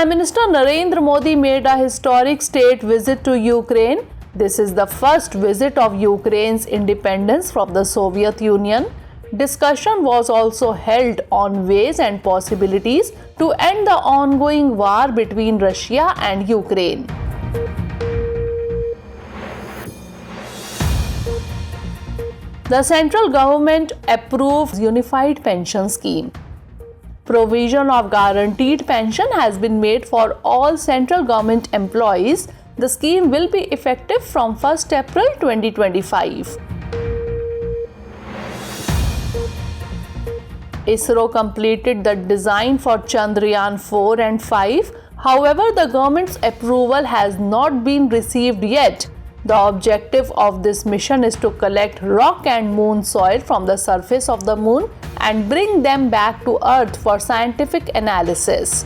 Prime Minister Narendra Modi made a historic state visit to Ukraine. This is the first visit of Ukraine's independence from the Soviet Union. Discussion was also held on ways and possibilities to end the ongoing war between Russia and Ukraine. The central government approves Unified Pension Scheme. Provision of guaranteed pension has been made for all central government employees. The scheme will be effective from 1st April 2025. ISRO completed the design for Chandrayaan 4 and 5. However, the government's approval has not been received yet. The objective of this mission is to collect rock and moon soil from the surface of the moon and bring them back to Earth for scientific analysis.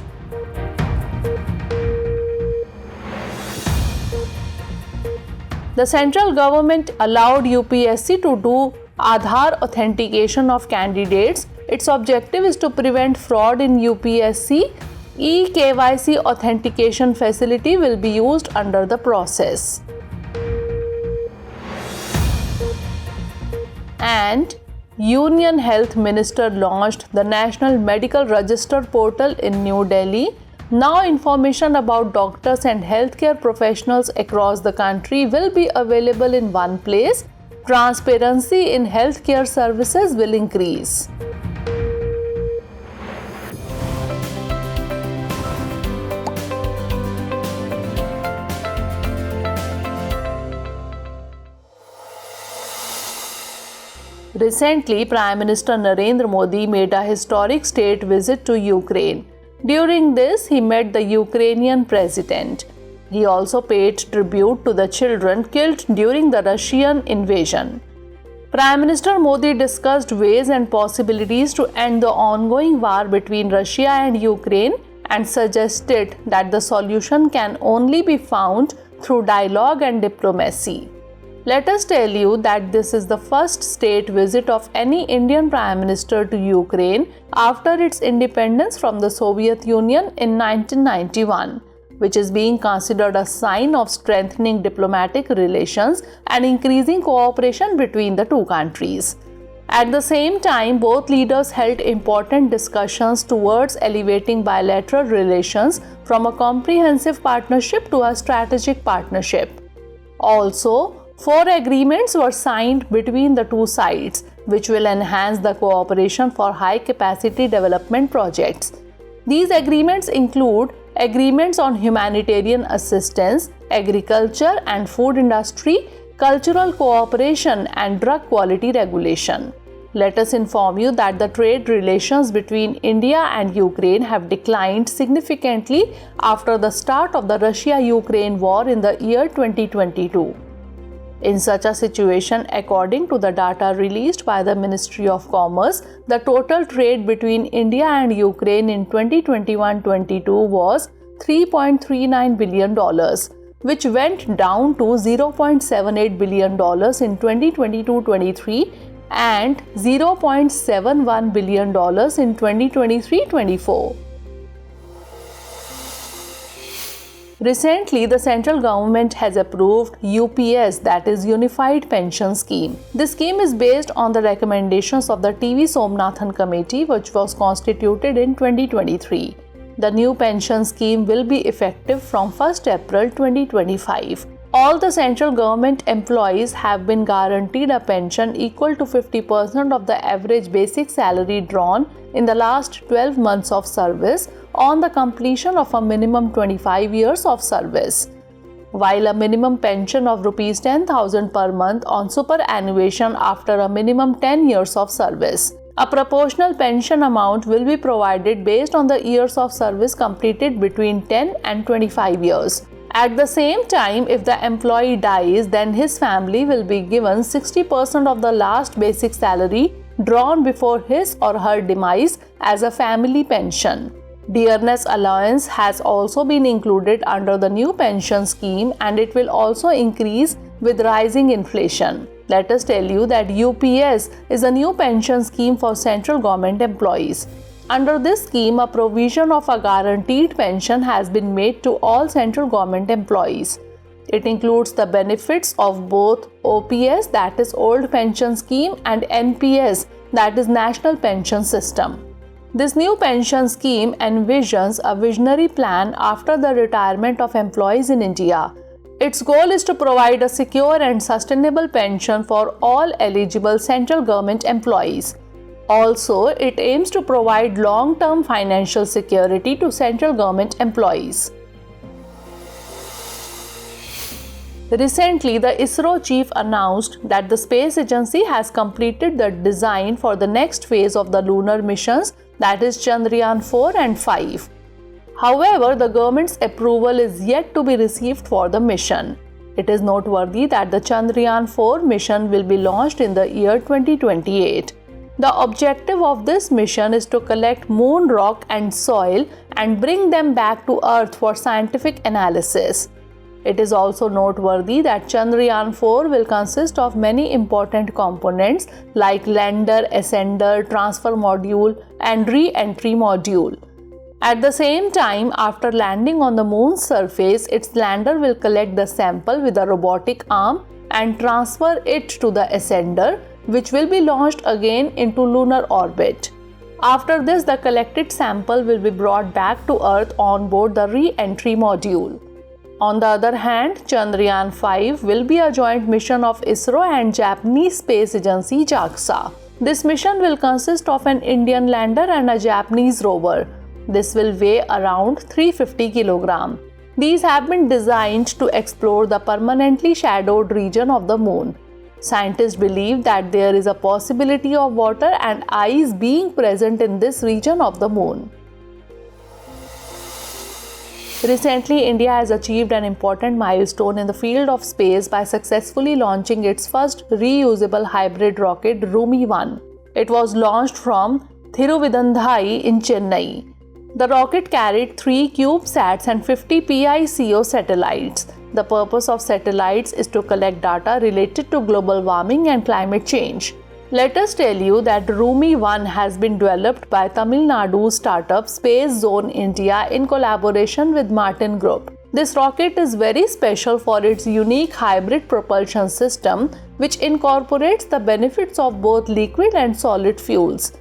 The central government allowed UPSC to do Aadhaar authentication of candidates. Its objective is to prevent fraud in UPSC. eKYC authentication facility will be used under the process. And Union Health Minister launched the National Medical Register Portal in New Delhi. Now information about doctors and healthcare professionals across the country will be available in one place. Transparency in healthcare services will increase. Recently, Prime Minister Narendra Modi made a historic state visit to Ukraine. During this, he met the Ukrainian President. He also paid tribute to the children killed during the Russian invasion. Prime Minister Modi discussed ways and possibilities to end the ongoing war between Russia and Ukraine and suggested that the solution can only be found through dialogue and diplomacy. Let us tell you that this is the first state visit of any Indian Prime Minister to Ukraine after its independence from the Soviet Union in 1991, which is being considered a sign of strengthening diplomatic relations and increasing cooperation between the two countries. At the same time, both leaders held important discussions towards elevating bilateral relations from a comprehensive partnership to a strategic partnership. Also, 4 agreements were signed between the two sides, which will enhance the cooperation for high-capacity development projects. These agreements include agreements on humanitarian assistance, agriculture and food industry, cultural cooperation, and drug quality regulation. Let us inform you that the trade relations between India and Ukraine have declined significantly after the start of the Russia-Ukraine war in the year 2022. In such a situation, according to the data released by the Ministry of Commerce, the total trade between India and Ukraine in 2021-22 was $3.39 billion, which went down to $0.78 billion in 2022-23 and $0.71 billion in 2023-24. Recently, the central government has approved UPS, that is Unified Pension Scheme. This scheme is based on the recommendations of the TV Somnathan Committee, which was constituted in 2023. The new pension scheme will be effective from 1st April 2025. All the central government employees have been guaranteed a pension equal to 50% of the average basic salary drawn in the last 12 months of service on the completion of a minimum 25 years of service, while a minimum pension of Rs 10,000 per month on superannuation after a minimum 10 years of service. A proportional pension amount will be provided based on the years of service completed between 10 and 25 years. At the same time, if the employee dies, then his family will be given 60% of the last basic salary drawn before his or her demise as a family pension. Dearness allowance has also been included under the new pension scheme, and it will also increase with rising inflation. Let us tell you that UPS is a new pension scheme for central government employees. Under this scheme, a provision of a guaranteed pension has been made to all central government employees. It includes the benefits of both OPS, that is Old Pension Scheme, and NPS, that is National Pension System. This new pension scheme envisions a visionary plan after the retirement of employees in India. Its goal is to provide a secure and sustainable pension for all eligible central government employees. Also, it aims to provide long-term financial security to central government employees. Recently, the ISRO chief announced that the space agency has completed the design for the next phase of the lunar missions, that is Chandrayaan 4 and 5. However, the government's approval is yet to be received for the mission. It is noteworthy that the Chandrayaan 4 mission will be launched in the year 2028. The objective of this mission is to collect moon rock and soil and bring them back to Earth for scientific analysis. It is also noteworthy that Chandrayaan 4 will consist of many important components like lander, ascender, transfer module, and re-entry module. At the same time, after landing on the moon's surface, its lander will collect the sample with a robotic arm and transfer it to the ascender, which will be launched again into lunar orbit. After this, the collected sample will be brought back to Earth on board the re-entry module. On the other hand, Chandrayaan 5 will be a joint mission of ISRO and Japanese space agency JAXA. This mission will consist of an Indian lander and a Japanese rover. This will weigh around 350 kg. These have been designed to explore the permanently shadowed region of the moon. Scientists believe that there is a possibility of water and ice being present in this region of the moon. Recently, India has achieved an important milestone in the field of space by successfully launching its first reusable hybrid rocket RUMI-1. It was launched from Thiruvithandai in Chennai. The rocket carried 3 CubeSats and 50 PICO satellites. The purpose of satellites is to collect data related to global warming and climate change. Let us tell you that RUMI-1 has been developed by Tamil Nadu startup Space Zone India in collaboration with Martin Group. This rocket is very special for its unique hybrid propulsion system, which incorporates the benefits of both liquid and solid fuels.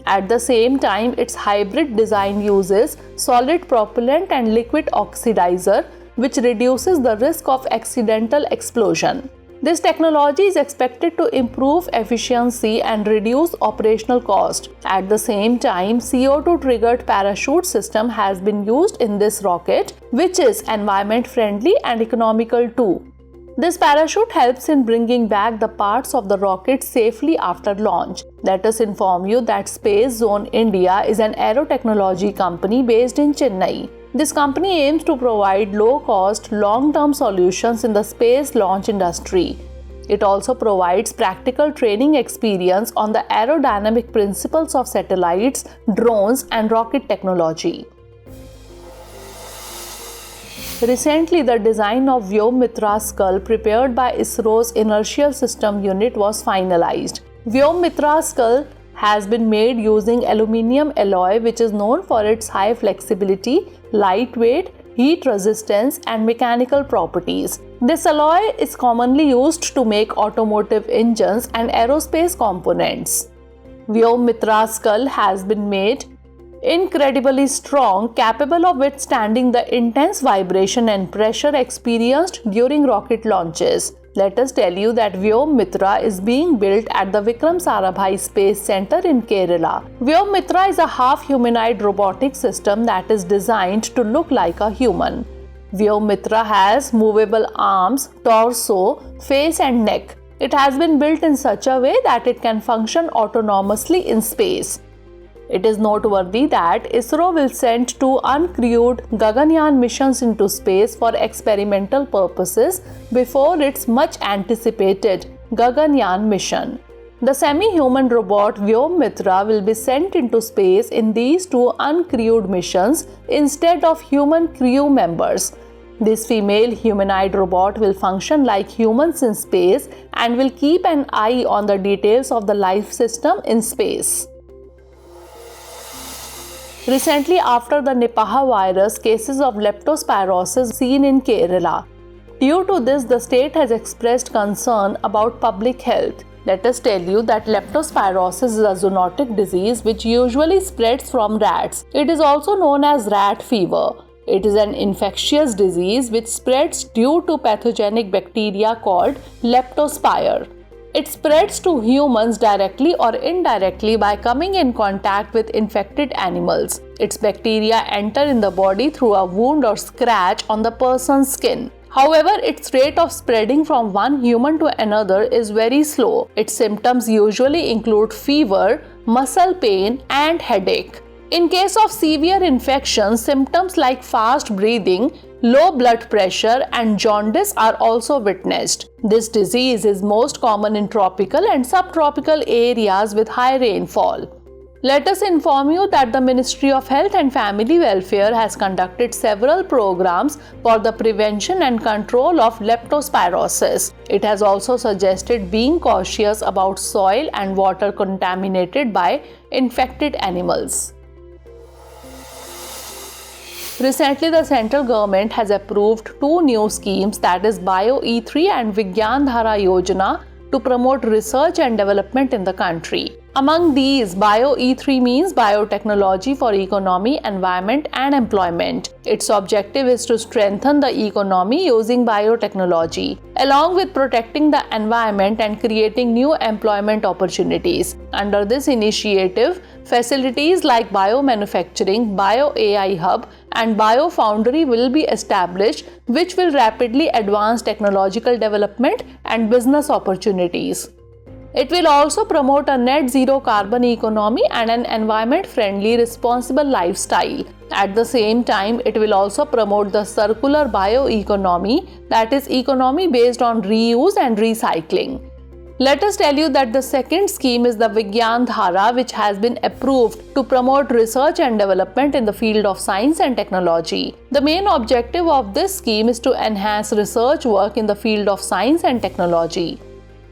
At the same time, its hybrid design uses solid propellant and liquid oxidizer, which reduces the risk of accidental explosion. This technology is expected to improve efficiency and reduce operational cost. At the same time, CO2-triggered parachute system has been used in this rocket, which is environment-friendly and economical too. This parachute helps in bringing back the parts of the rocket safely after launch. Let us inform you that Space Zone India is an aerotechnology company based in Chennai. This company aims to provide low-cost, long-term solutions in the space launch industry. It also provides practical training experience on the aerodynamic principles of satellites, drones, and rocket technology. Recently, the design of Vyom-Mitra skull prepared by ISRO's Inertial System Unit was finalized. Vyom-Mitra skull has been made using aluminium alloy, which is known for its high flexibility, lightweight, heat resistance, and mechanical properties. This alloy is commonly used to make automotive engines and aerospace components. Vyom-Mitra skull has been made incredibly strong, capable of withstanding the intense vibration and pressure experienced during rocket launches. Let us tell you that Vyom-Mitra is being built at the Vikram Sarabhai Space Center in Kerala. Vyom-Mitra is a half-humanoid robotic system that is designed to look like a human. Vyom-Mitra has movable arms, torso, face and neck. It has been built in such a way that it can function autonomously in space. It is noteworthy that ISRO will send 2 uncrewed Gaganyaan missions into space for experimental purposes before its much anticipated Gaganyaan mission. The semi-human robot Vyom-Mitra will be sent into space in these 2 uncrewed missions instead of human crew members. This female humanoid robot will function like humans in space and will keep an eye on the details of the life system in space. Recently, after the Nipah virus, cases of leptospirosis seen in Kerala. Due to this, the state has expressed concern about public health. Let us tell you that leptospirosis is a zoonotic disease which usually spreads from rats. It is also known as rat fever. It is an infectious disease which spreads due to pathogenic bacteria called leptospire. It spreads to humans directly or indirectly by coming in contact with infected animals. Its bacteria enter in the body through a wound or scratch on the person's skin. However, its rate of spreading from one human to another is very slow. Its symptoms usually include fever, muscle pain, and headache. In case of severe infection, symptoms like fast breathing, low blood pressure, and jaundice are also witnessed. This disease is most common in tropical and subtropical areas with high rainfall. Let us inform you that the Ministry of Health and Family Welfare has conducted several programs for the prevention and control of leptospirosis. It has also suggested being cautious about soil and water contaminated by infected animals. Recently, the central government has approved two new schemes, that is BioE3 and Vigyan Dhara Yojana, to promote research and development in the country. Among these, BioE3 means biotechnology for economy, environment and employment. Its objective is to strengthen the economy using biotechnology, along with protecting the environment and creating new employment opportunities. Under this initiative, facilities like biomanufacturing, BioAI Hub and BioFoundry will be established, which will rapidly advance technological development and business opportunities. It will also promote a net zero carbon economy and an environment-friendly, responsible lifestyle. At the same time, it will also promote the circular bioeconomy, that is, economy based on reuse and recycling. Let us tell you that the second scheme is the Vigyan Dhara, which has been approved to promote research and development in the field of science and technology. The main objective of this scheme is to enhance research work in the field of science and technology.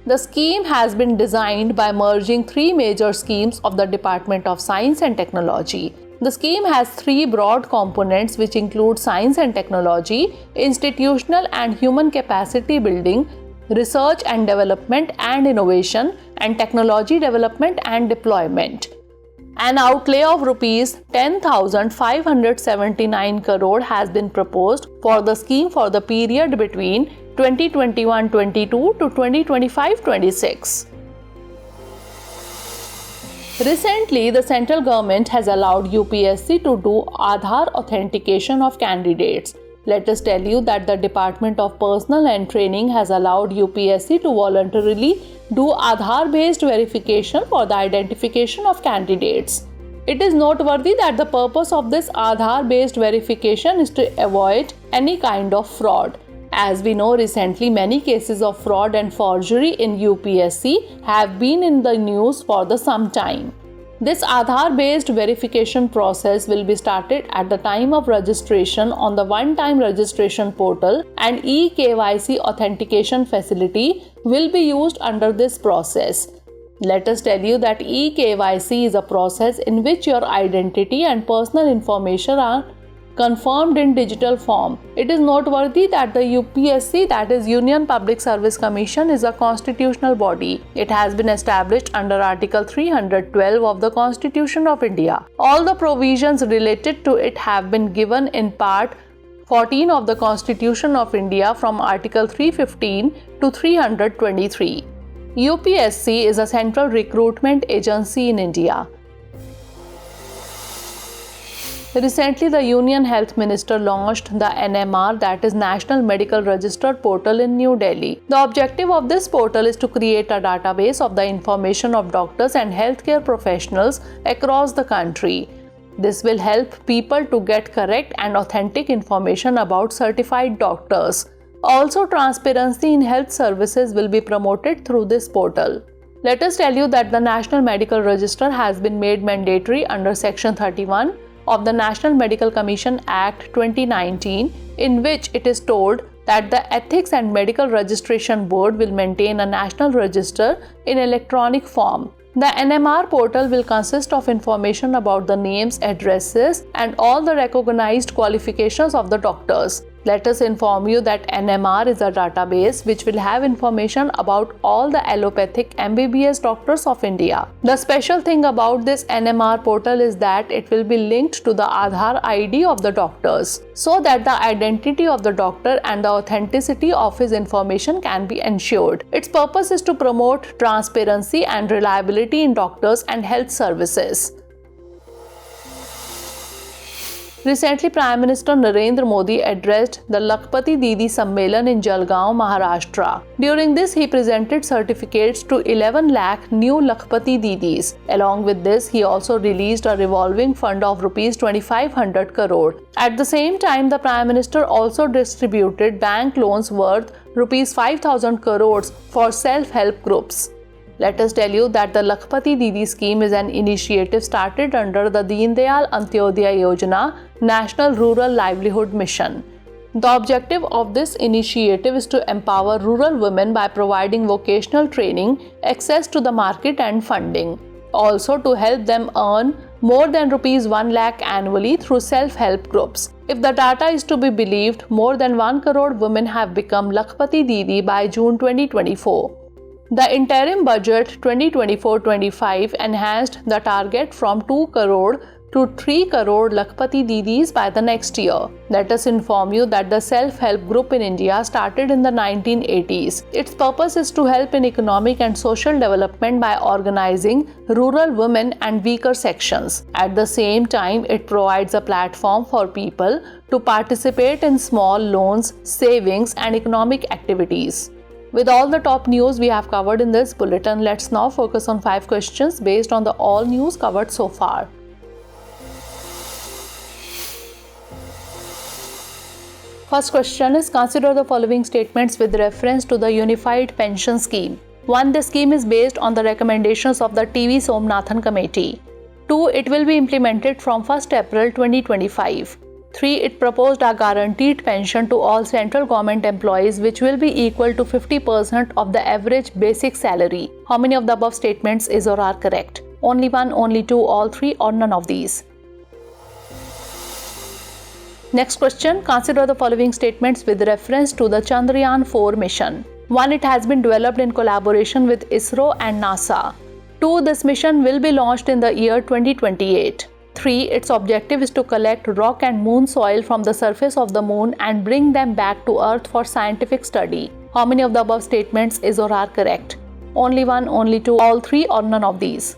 The scheme has been designed by merging three major schemes of the Department of Science and Technology. The scheme has three broad components which include science and technology, institutional and human capacity building, research and development and innovation, and technology development and deployment. An outlay of rupees 10,579 crore has been proposed for the scheme for the period between 2021-22 to 2025-26. Recently, the central government has allowed UPSC to do Aadhaar authentication of candidates. Let us tell you that the Department of Personnel and Training has allowed UPSC to voluntarily do Aadhaar-based verification for the identification of candidates. It is noteworthy that the purpose of this Aadhaar-based verification is to avoid any kind of fraud. As we know, recently many cases of fraud and forgery in UPSC have been in the news for some time. This Aadhaar-based verification process will be started at the time of registration on the one-time registration portal, and eKYC authentication facility will be used under this process. Let us tell you that eKYC is a process in which your identity and personal information are confirmed in digital form. It is noteworthy that the UPSC, that is Union Public Service Commission, is a constitutional body. It has been established under Article 312 of the Constitution of India. All the provisions related to it have been given in Part 14 of the Constitution of India from Article 315 to 323. UPSC is a central recruitment agency in India. Recently, the Union Health Minister launched the NMR, that is National Medical Register Portal in New Delhi. The objective of this portal is to create a database of the information of doctors and healthcare professionals across the country. This will help people to get correct and authentic information about certified doctors. Also, transparency in health services will be promoted through this portal. Let us tell you that the National Medical Register has been made mandatory under Section 31 of the National Medical Commission Act 2019, in which it is told that the Ethics and Medical Registration Board will maintain a national register in electronic form. The NMR portal will consist of information about the names, addresses, and all the recognized qualifications of the doctors. Let us inform you that NMR is a database which will have information about all the allopathic MBBS doctors of India. The special thing about this NMR portal is that it will be linked to the Aadhaar ID of the doctors, so that the identity of the doctor and the authenticity of his information can be ensured. Its purpose is to promote transparency and reliability in doctors and health services. Recently, Prime Minister Narendra Modi addressed the Lakhpati Didi Sammelan in Jalgaon, Maharashtra. During this, he presented certificates to 11 lakh new Lakhpati Didis. Along with this, he also released a revolving fund of Rs 2,500 crore. At the same time, the Prime Minister also distributed bank loans worth Rs 5,000 crores for self-help groups. Let us tell you that the Lakhpati Didi scheme is an initiative started under the Deen Dayal Antyodaya Yojana National Rural Livelihood Mission. The objective of this initiative is to empower rural women by providing vocational training, access to the market and funding. Also to help them earn more than Rs 1 lakh annually through self-help groups. If the data is to be believed, more than 1 crore women have become Lakhpati Didi by June 2024. The interim budget 2024-25 enhanced the target from 2 crore to 3 crore Lakhpati Didis by the next year. Let us inform you that the self-help group in India started in the 1980s. Its purpose is to help in economic and social development by organizing rural women and weaker sections. At the same time, it provides a platform for people to participate in small loans, savings, and economic activities. With all the top news we have covered in this bulletin, let's now focus on 5 questions based on the all news covered so far. First question is, consider the following statements with reference to the Unified Pension Scheme. 1. The scheme is based on the recommendations of the TV Somnathan Committee. 2. It will be implemented from 1st April 2025. 3. It proposed a guaranteed pension to all central government employees which will be equal to 50% of the average basic salary. How many of the above statements is or are correct? Only 1, only 2, all 3, or none of these? Next question, consider the following statements with reference to the Chandrayaan 4 mission. 1. It has been developed in collaboration with ISRO and NASA. 2. This mission will be launched in the year 2028. 3. Its objective is to collect rock and moon soil from the surface of the moon and bring them back to Earth for scientific study. How many of the above statements is or are correct? Only 1, only 2, all 3, or none of these?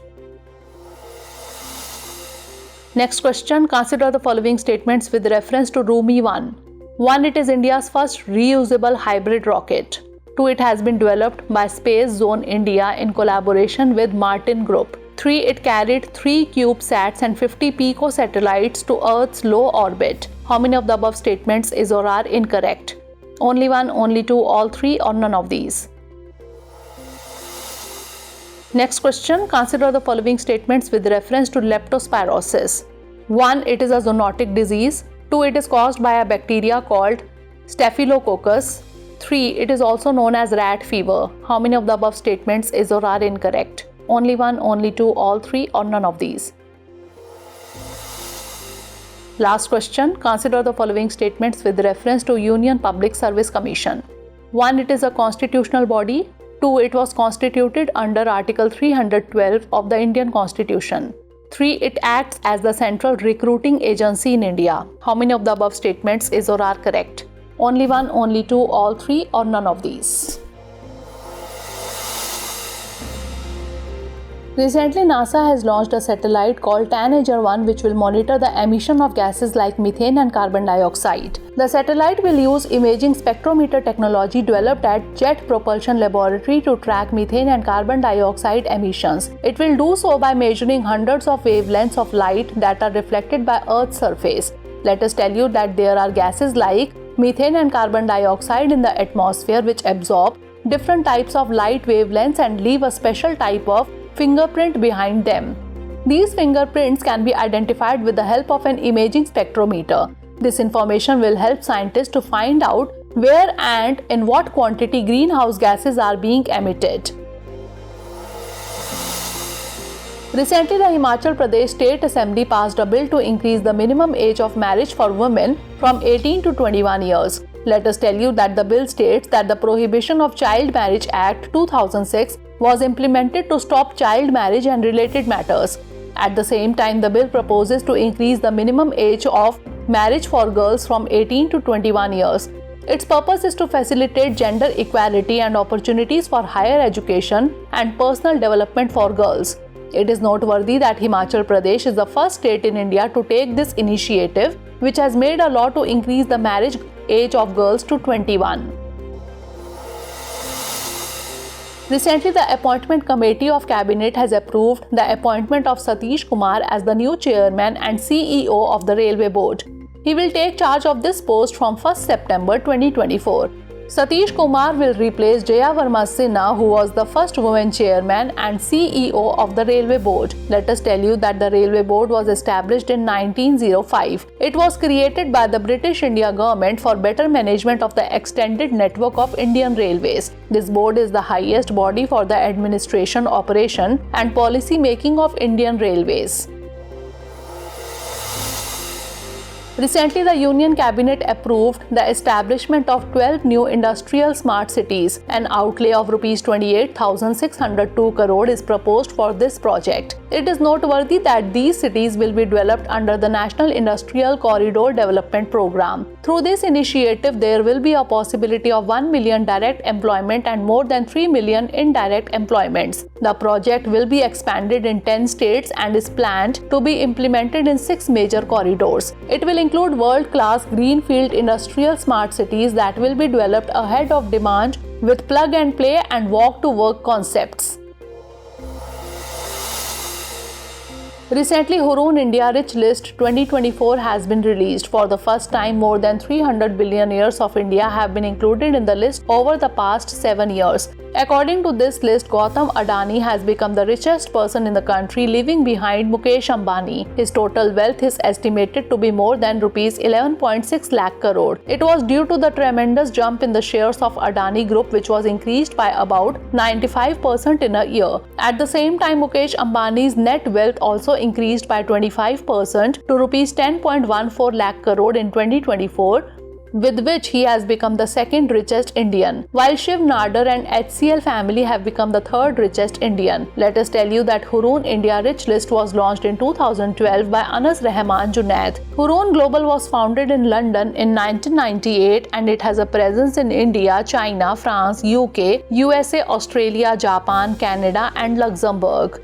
Next question, consider the following statements with reference to Rumi 1. 1. It is India's first reusable hybrid rocket. 2. It has been developed by Space Zone India in collaboration with Martin Group. 3. It carried 3 CubeSats and 50 pico satellites to Earth's low orbit. How many of the above statements is or are incorrect? Only 1, only 2, all 3, or none of these? Next question, consider the following statements with reference to leptospirosis. 1. It is a zoonotic disease. 2. It is caused by a bacteria called Staphylococcus. 3. It is also known as rat fever. How many of the above statements is or are incorrect? Only 1, only 2, all 3, or none of these? Last question, consider the following statements with reference to Union Public Service Commission. 1. It is a constitutional body. 2. It was constituted under Article 312 of the Indian Constitution. 3. It acts as the central recruiting agency in India. How many of the above statements is or are correct? Only 1, only 2, all 3, or none of these? Recently, NASA has launched a satellite called Tanager-1 which will monitor the emission of gases like methane and carbon dioxide. The satellite will use imaging spectrometer technology developed at Jet Propulsion Laboratory to track methane and carbon dioxide emissions. It will do so by measuring hundreds of wavelengths of light that are reflected by Earth's surface. Let us tell you that there are gases like methane and carbon dioxide in the atmosphere which absorb different types of light wavelengths and leave a special type of fingerprint behind them. These fingerprints can be identified with the help of an imaging spectrometer. This information will help scientists to find out where and in what quantity greenhouse gases are being emitted. Recently, the Himachal Pradesh State Assembly passed a bill to increase the minimum age of marriage for women from 18 to 21 years. Let us tell you that the bill states that the Prohibition of Child Marriage Act 2006 was implemented to stop child marriage and related matters. At the same time, the bill proposes to increase the minimum age of marriage for girls from 18 to 21 years. Its purpose is to facilitate gender equality and opportunities for higher education and personal development for girls. It is noteworthy that Himachal Pradesh is the first state in India to take this initiative, which has made a law to increase the marriage age of girls to 21. Recently, the Appointment Committee of Cabinet has approved the appointment of Satish Kumar as the new chairman and CEO of the Railway Board. He will take charge of this post from 1st September 2024. Satish Kumar will replace Jaya Verma Sinha, who was the first woman chairman and CEO of the Railway Board. Let us tell you that the Railway Board was established in 1905. It was created by the British India government for better management of the extended network of Indian railways. This board is the highest body for the administration, operation and policy making of Indian railways. Recently, the Union Cabinet approved the establishment of 12 new industrial smart cities. An outlay of Rs 28,602 crore is proposed for this project. It is noteworthy that these cities will be developed under the National Industrial Corridor Development Program. Through this initiative, there will be a possibility of 1 million direct employment and more than 3 million indirect employments. The project will be expanded in 10 states and is planned to be implemented in 6 major corridors. It will include world-class greenfield industrial smart cities that will be developed ahead of demand with plug-and-play and walk-to-work concepts. Recently, Hurun India Rich List 2024 has been released. For the first time, more than 300 billionaires of India have been included in the list over the past 7 years. According to this list, Gautam Adani has become the richest person in the country, leaving behind Mukesh Ambani. His total wealth is estimated to be more than Rs 11.6 lakh crore. It was due to the tremendous jump in the shares of Adani Group, which was increased by about 95% in a year. At the same time, Mukesh Ambani's net wealth also increased by 25% to Rs 10.14 lakh crore in 2024, with which he has become the second richest Indian, while Shiv Nadar and HCL family have become the third richest Indian. Let us tell you that Hurun India Rich List was launched in 2012 by Anas Rahman Junaid. Hurun Global was founded in London in 1998 and it has a presence in India, China, France, UK, USA, Australia, Japan, Canada and Luxembourg.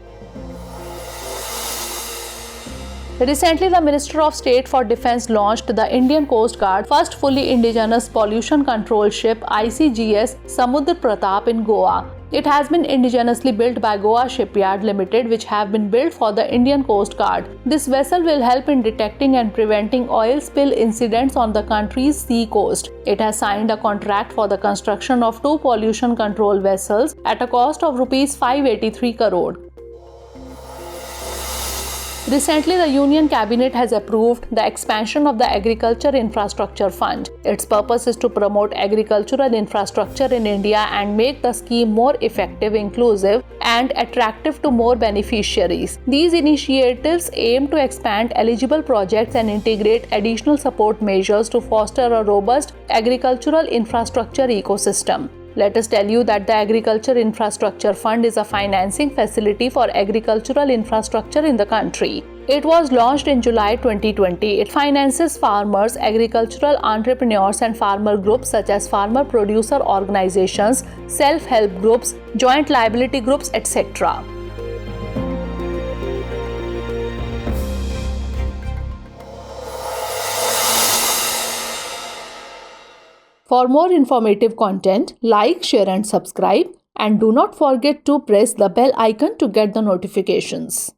Recently, the Minister of State for Defence launched the Indian Coast Guard first fully indigenous pollution control ship ICGS Samudra Pratap in Goa. It has been indigenously built by Goa Shipyard Limited, which have been built for the Indian Coast Guard. This vessel will help in detecting and preventing oil spill incidents on the country's sea coast. It has signed a contract for the construction of 2 pollution control vessels at a cost of Rs 583 crore. Recently, the Union Cabinet has approved the expansion of the Agriculture Infrastructure Fund. Its purpose is to promote agricultural infrastructure in India and make the scheme more effective, inclusive, and attractive to more beneficiaries. These initiatives aim to expand eligible projects and integrate additional support measures to foster a robust agricultural infrastructure ecosystem. Let us tell you that the Agriculture Infrastructure Fund is a financing facility for agricultural infrastructure in the country. It was launched in July 2020. It finances farmers, agricultural entrepreneurs and farmer groups such as farmer producer organizations, self-help groups, joint liability groups, etc. For more informative content, like, share and subscribe, and do not forget to press the bell icon to get the notifications.